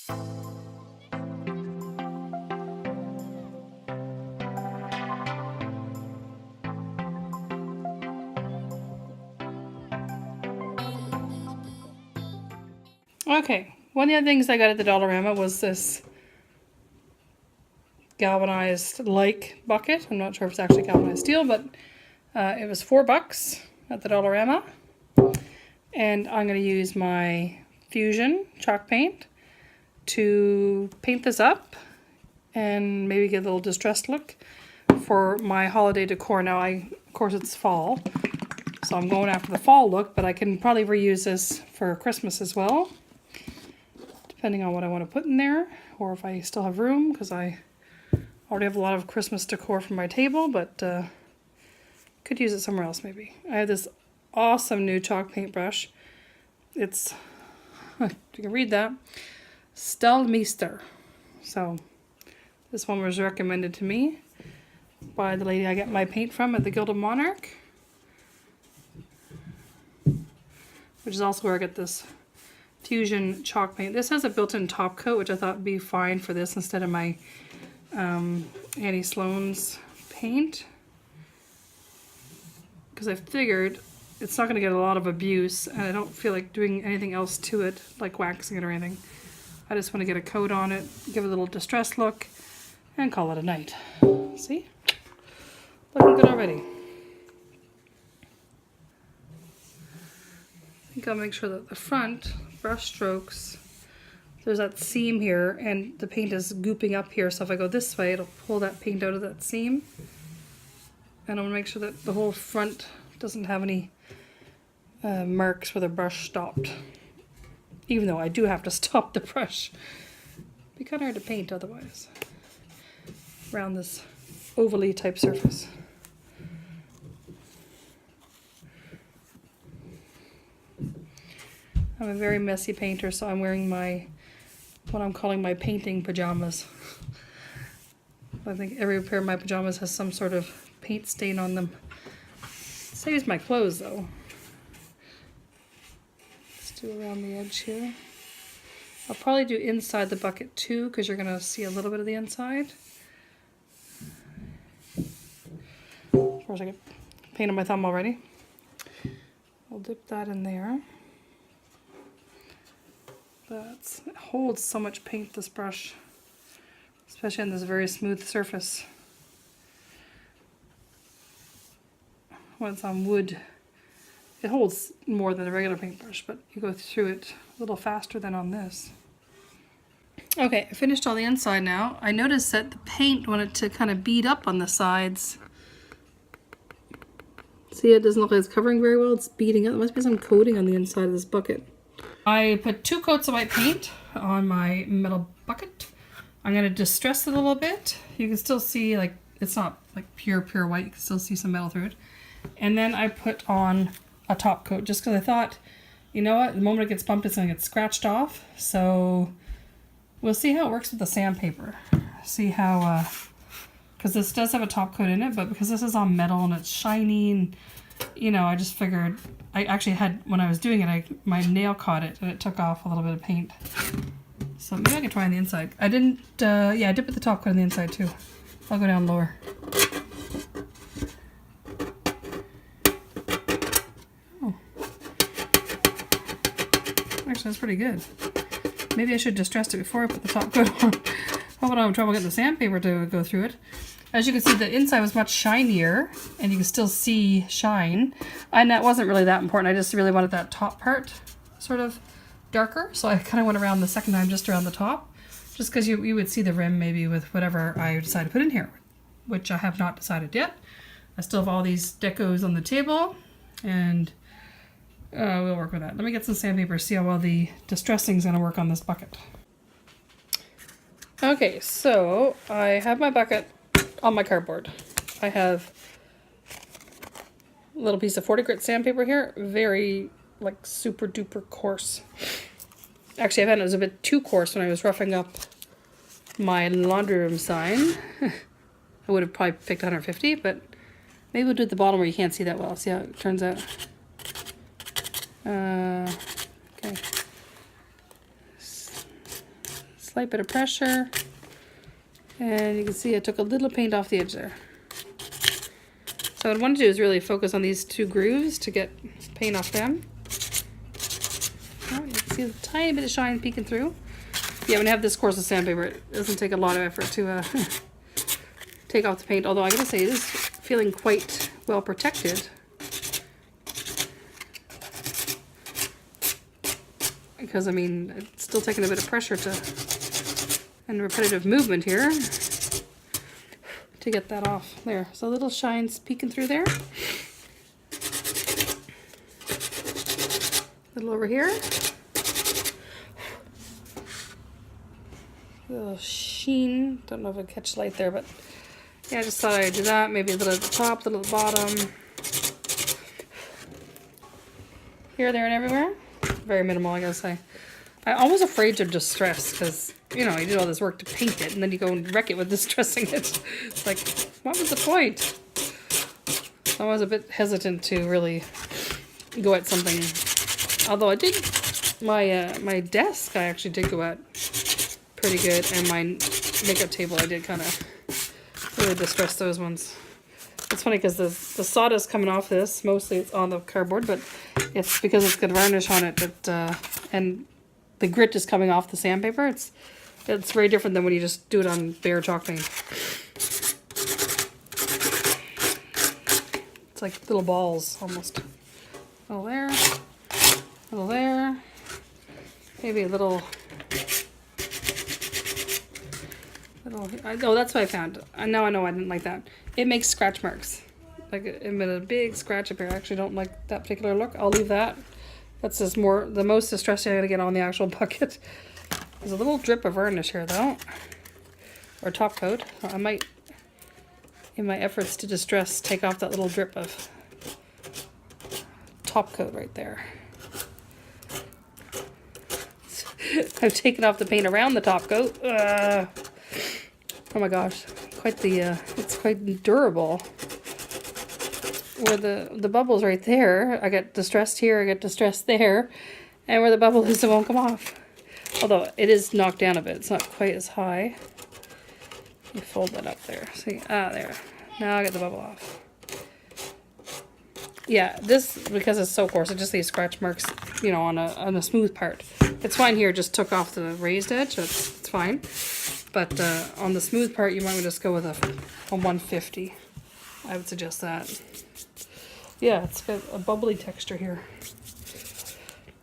Okay, one of the other things I got at the Dollarama was this galvanized like bucket. I'm not sure if it's actually galvanized steel, but it was $4 at the Dollarama. And I'm going to use my Fusion chalk paint to paint this up and maybe get a little distressed look for my holiday decor. Now, of course it's fall, so I'm going after the fall look, but I can probably reuse this for Christmas as well, depending on what I want to put in there, or if I still have room, because I already have a lot of Christmas decor for my table, but could use it somewhere else maybe. I have this awesome new chalk paintbrush. It's, if you can read that, Stelmeister. So this one was recommended to me by the lady I get my paint from at the Gilded Monarch, which is also where I get this Fusion chalk paint. This has a built-in top coat, which I thought would be fine for this instead of my Annie Sloan's paint, because I figured it's not going to get a lot of abuse, and I don't feel like doing anything else to it, like waxing it or anything. I just want to get a coat on it, give it a little distressed look, and call it a night. See? Looking good already. I think I'll make sure that the front brush strokes, there's that seam here, and the paint is gooping up here, so if I go this way, it'll pull that paint out of that seam. And I want to make sure that the whole front doesn't have any marks where the brush stopped. Even though I do have to stop the brush. It'd be kind of hard to paint otherwise around this ovally type surface. I'm a very messy painter, so I'm wearing what I'm calling my painting pajamas. I think every pair of my pajamas has some sort of paint stain on them. Saves my clothes though. Let's do around the edge here. I'll probably do inside the bucket too, because you're going to see a little bit of the inside. Of course I get paint on my thumb already. I'll dip that in there. It holds so much paint, this brush, especially on this very smooth surface. When it's on wood, it holds more than a regular paintbrush, but you go through it a little faster than on this. Okay, I finished all the inside now. I noticed that the paint wanted to kind of bead up on the sides. See, it doesn't look like it's covering very well. It's beading up. There must be some coating on the inside of this bucket. I put 2 coats of white paint on my metal bucket. I'm going to distress it a little bit. You can still see, like, it's not like pure white. You can still see some metal through it. And then I put on a top coat just because I thought, you know what, the moment it gets bumped, it's going to get scratched off. So we'll see how it works with the sandpaper. See how, because this does have a top coat in it, but because this is on metal and it's shiny, and, you know, I just figured, I actually had, when I was doing it, my nail caught it and it took off a little bit of paint. So maybe I can try on the inside. I didn't, yeah, I did put the top coat on the inside too. I'll go down lower. Oh. Actually, that's pretty good. Maybe I should distress it before I put the top coat on. Hope I don't have trouble getting the sandpaper to go through it. As you can see, the inside was much shinier, and you can still see shine. And that wasn't really that important. I just really wanted that top part sort of darker. So I kind of went around the second time just around the top, just because you would see the rim maybe with whatever I decide to put in here, which I have not decided yet. I still have all these decos on the table, and we'll work with that. Let me get some sandpaper, see how well the distressing is going to work on this bucket. Okay, so I have my bucket on my cardboard. I have a little piece of 40 grit sandpaper here, very like super duper coarse. Actually, I found it was a bit too coarse when I was roughing up my laundry room sign. I would have probably picked 150, but maybe we'll do it at the bottom where you can't see that well. See how it turns out. Okay. Slight bit of pressure. And you can see I took a little paint off the edge there. So what I want to do is really focus on these two grooves to get paint off them. Oh, you can see a tiny bit of shine peeking through. Yeah, when you have this course of sandpaper, it doesn't take a lot of effort to take off the paint. Although I gotta say, it is feeling quite well protected. Because I mean, it's still taking a bit of pressure and repetitive movement here to get that off. There, so little shines peeking through there. A little over here. A little sheen. Don't know if it'll catch light there, but yeah, I just thought I'd do that. Maybe a little at the top, a little at the bottom. Here, there, and everywhere. Very minimal, I gotta say. I'm always afraid to distress because, you know, you did all this work to paint it and then you go and wreck it with distressing it. It's like, what was the point? I was a bit hesitant to really go at something. Although I did, my desk I actually did go at pretty good, and my makeup table I did kind of really distress those ones. It's funny because the sawdust coming off this, mostly it's on the cardboard, but it's because it's got varnish on it that, and the grit is coming off the sandpaper. It's very different than when you just do it on bare chalk paint. It's like little balls almost. A little there, a little there, maybe a little. Oh, that's what I found. I know I didn't like that. It makes scratch marks. Like it made a big scratch up here. I actually don't like that particular look. I'll leave that. That's just the most distressing I gotta get on the actual bucket. There's a little drip of varnish here though. Or top coat. I might, in my efforts to distress, take off that little drip of top coat right there. I've taken off the paint around the top coat. Oh my gosh, quite the, it's quite durable. Where the bubble's right there, I get distressed here, I get distressed there, and where the bubble is, it won't come off. Although it is knocked down a bit, it's not quite as high. You fold that up there. See, there. Now I get the bubble off. Yeah, this, because it's so coarse, it just leaves scratch marks, you know, on a smooth part. It's fine here, just took off the raised edge, it's fine. But on the smooth part, you might just go with a 150. I would suggest that. Yeah, it's got a bubbly texture here.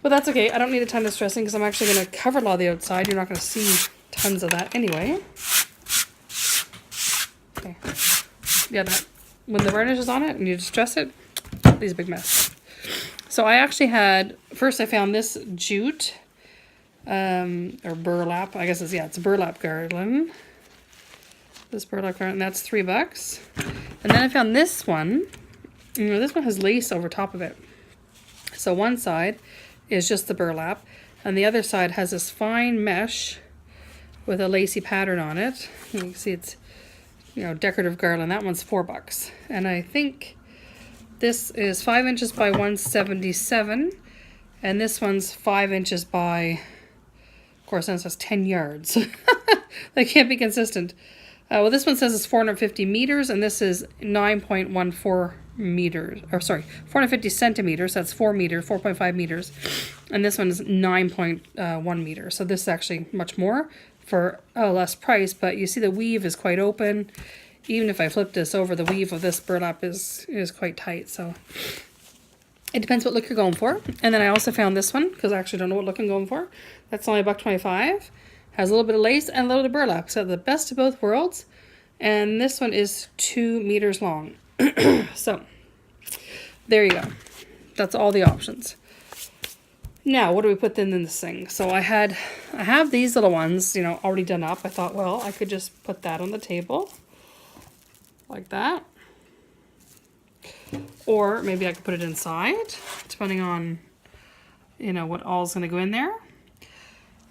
But that's okay. I don't need a ton of distressing because I'm actually going to cover a lot of the outside. You're not going to see tons of that anyway. Okay. Yeah, that when the varnish is on it and you distress it, it's a big mess. So I actually had, first I found this jute, or burlap. I guess it's a burlap garland. This burlap garland, that's $3. And then I found this one. You know, this one has lace over top of it. So one side is just the burlap, and the other side has this fine mesh with a lacy pattern on it. You can see it's, you know, decorative garland. That one's $4. And I think this is 5 inches by 177, and this one's 5 inches by, of course, that says 10 yards. They can't be consistent. Well, this one says it's 450 meters, and this is 9.14 meters, or sorry, 450 centimeters. That's 4 meters, 4.5 meters, and this one is 9.1 meters. So this is actually much more for a less price. But you see the weave is quite open. Even if I flip this over, the weave of this burlap is quite tight. So it depends what look you're going for. And then I also found this one because I actually don't know what look I'm going for. That's only $1.25. Has a little bit of lace and a little bit of burlap. So the best of both worlds. And this one is 2 meters long. So there you go. That's all the options. Now, what do we put in this thing? So I have these little ones, you know, already done up. I thought, well, I could just put that on the table like that. Or maybe I could put it inside, depending on, you know, what all's going to go in there.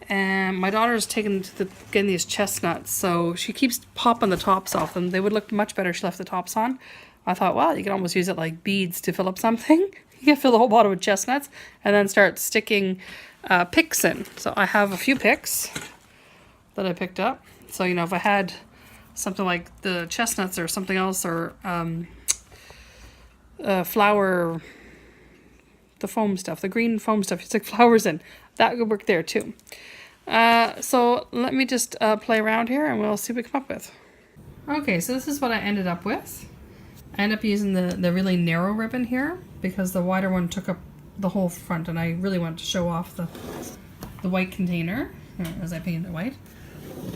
And my daughter's getting these chestnuts, so she keeps popping the tops off them. They would look much better if she left the tops on. I thought, well, you could almost use it like beads to fill up something. You can fill the whole bottom with chestnuts and then start sticking picks in. So I have a few picks. that I picked up. So, you know, if I had something like the chestnuts or something else, or flower, the foam stuff, the green foam stuff you stick flowers in, that would work there too. So let me just play around here and we'll see what we come up with. Okay, so this is what I ended up with. I ended up using the really narrow ribbon here because the wider one took up the whole front, and I really wanted to show off the white container as I painted it white.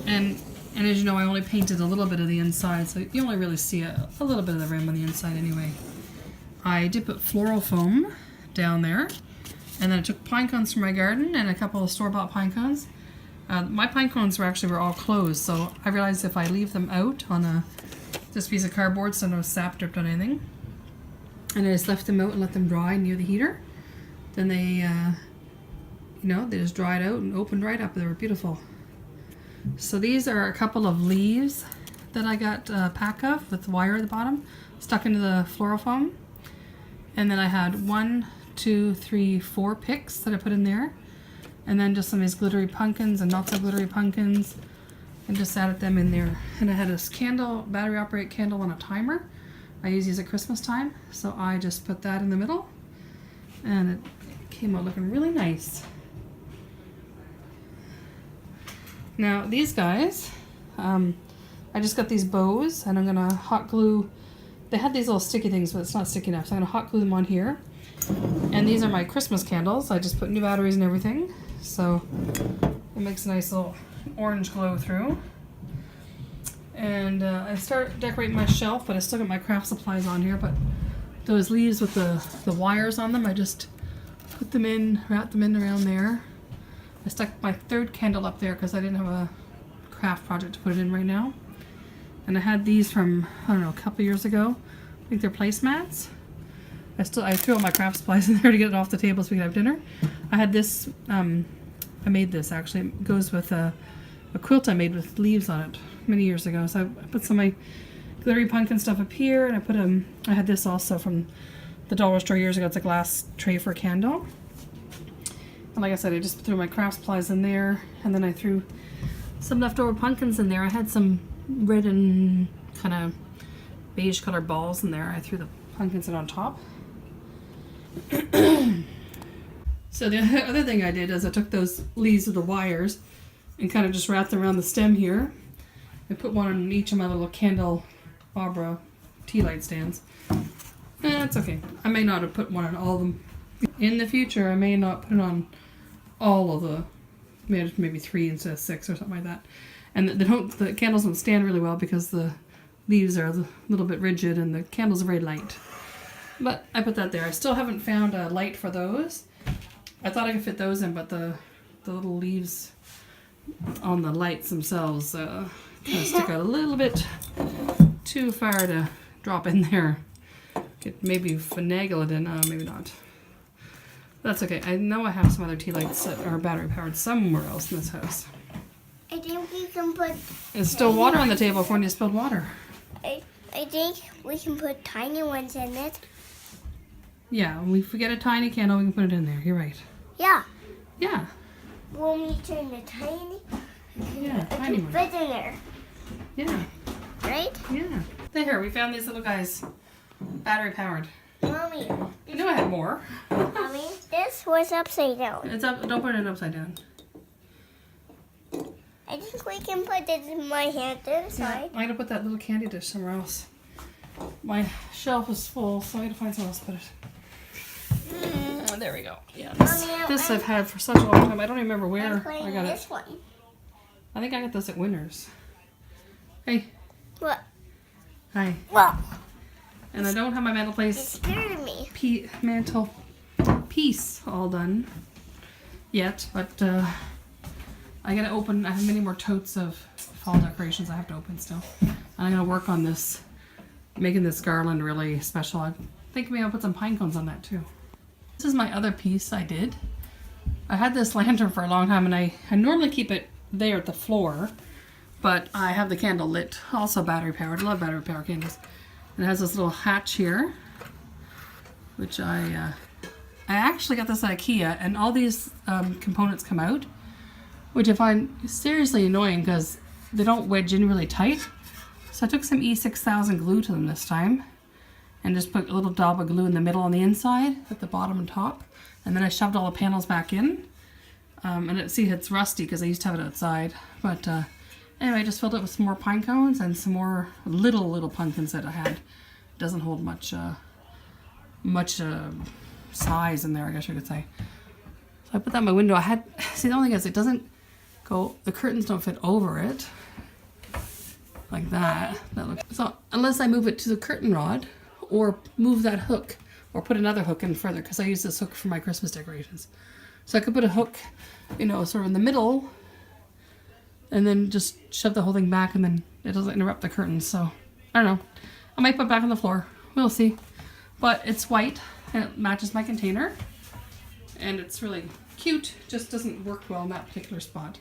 And as you know, I only painted a little bit of the inside, so you only really see a little bit of the rim on the inside anyway. I did put floral foam down there, and then I took pine cones from my garden and a couple of store-bought pine cones. My pine cones were all closed, so I realized if I leave them out on this piece of cardboard so no sap dripped on anything, and I just left them out and let them dry near the heater, then they, you know, they just dried out and opened right up. They were beautiful. So these are a couple of leaves that I got a pack of with wire at the bottom, stuck into the floral foam. And then I had 1, 2, 3, 4 picks that I put in there. And then just some of these glittery pumpkins and not so glittery pumpkins. And just added them in there. And I had this candle, battery operated candle on a timer. I use these at Christmas time. So I just put that in the middle. And it came out looking really nice. Now these guys, I just got these bows and I'm gonna hot glue. They had these little sticky things, but it's not sticky enough, so I'm gonna hot glue them on here. And these are my Christmas candles. I just put new batteries and everything, so it makes a nice little orange glow through. And I started decorating my shelf, but I still got my craft supplies on here. But those leaves with the wires on them, I just put them in, wrap them in around there. I stuck my third candle up there because I didn't have a craft project to put it in right now. And I had these from, I don't know, a couple years ago. I think they're placemats. I threw all my craft supplies in there to get it off the table so we could have dinner. I had this, I made this actually. It goes with a quilt I made with leaves on it many years ago. So I put some of my glittery pumpkin stuff up here, and I had this also from the dollar store years ago. It's a glass tray for a candle. And like I said, I just threw my craft supplies in there, and then I threw some leftover pumpkins in there. I had some red and kind of beige colored balls in there. I threw the pumpkins in on top. So the other thing I did is I took those leaves with the wires and kind of just wrapped them around the stem here. I put one on each of my little candelabra tea light stands. That's okay. I may not have put one on all of them. In the future, I may not put it on all of the, maybe 3 instead of 6 or something like that. And the candles don't stand really well because the leaves are a little bit rigid and the candles are very light. But I put that there. I still haven't found a light for those. I thought I could fit those in, but the little leaves on the lights themselves kind of stick out a little bit too far to drop in there. Could maybe finagle it in, maybe not. That's okay. I know I have some other tea lights that are battery powered somewhere else in this house. I think we can put... There's still water on the table for when you spilled water. I think we can put tiny ones in it. Yeah, if we get a tiny candle, we can put it in there. You're right. Yeah. Yeah. When we turn the tiny... Yeah, it tiny can one. fit in there. Yeah. Right? Yeah. There, we found these little guys. Battery powered. Mommy. You knew I had more. Mommy, this was upside down. It's up. Don't put it upside down. I think we can put it in my hand inside. I'm gonna put that little candy dish somewhere else. My shelf is full, so I gotta find somewhere else to put it. There we go. Yeah, this I've had for such a long time. I don't even remember where I got this it. One. I think I got this at Winners. Hey. What? Hi. Well. And I don't have my It mantelpiece scared me. piece all done yet, but I gotta open. I have many more totes of fall decorations I have to open still. And I'm gonna work on this, making this garland really special. I think maybe I'll put some pine cones on that too. This is my other piece I did. I had this lantern for a long time, and I normally keep it there at the floor, but I have the candle lit, also battery powered. I love battery powered candles. It has this little hatch here, which I actually got this at IKEA, and all these components come out. which I find seriously annoying because they don't wedge in really tight. So I took some E6000 glue to them this time and just put a little dab of glue in the middle on the inside, at the bottom and top. And then I shoved all the panels back in. See, it's rusty because I used to have it outside. But anyway, I just filled it with some more pine cones and some more little pumpkins that I had. It doesn't hold much size in there, I guess you could say. So I put that in my window. See, the only thing is it doesn't go, the curtains don't fit over it. Like that. So unless I move it to the curtain rod or move that hook or put another hook in further, because I use this hook for my Christmas decorations. So I could put a hook, you know, sort of in the middle and then just shove the whole thing back and then it doesn't interrupt the curtains. So I don't know. I might put it back on the floor. We'll see. But it's white and it matches my container. And it's really cute. Just doesn't work well in that particular spot.